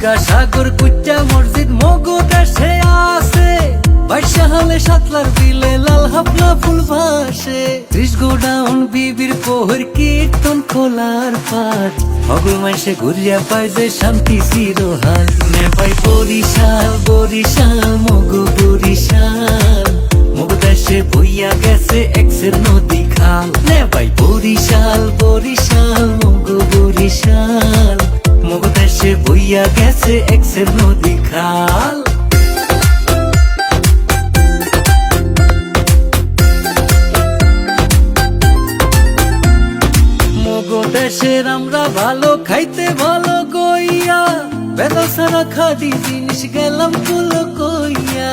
দুর্গা সাগর কুচ্চা মসজিদ মগো দেশে আছে। 22 সালে সাতলার বিলে লাল হাফলা ফুল ভাসে। 30 গোডাউন বিবির পোহর কীর্তন খোলার পাট, মগল মাইসে ঘুরিয়া পায় যে শান্তি চিরহাল। নেপাই বরিশাল বরিশাল মগো বরিশাল, মগো দেশে বইয়া গেছে এক্সের নদী খাল। নেপাই বরিশাল বরিশাল মগো বরিশাল, মগো দেশে বইয়া গেছে এক্সের নদী খাল। মগো দেশের আমরা ভালো খাইতে ভালো গইয়া, বেদা সারা খাদি জিনিস গেলাম কুলো কইয়া।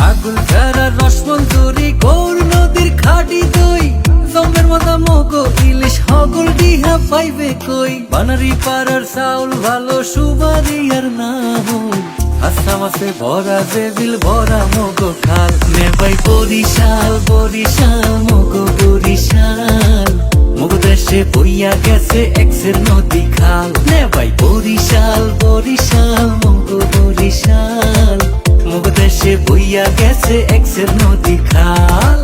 আগুন ফেরার রসমঞ্জুরি গৌর নদীর খাটি দই, জমের মাথা মগো ইলিশ হগল ডিহা পাইবে কই। বানারি পাড়ার চাউল ভালো সুবারি আর না হই, আসাম আছে ভরা যে বিল ভরা মগো খাল। নেপাই বরিশাল বরিশাল মগো বরিশাল, মগো দেশে বইয়া গেছে এক্সের নদী খাল। নেপাই বরিশাল বরিশাল মগো বরিশাল, মগো দেশে বইয়া গেছে এক্সের নদী খাল।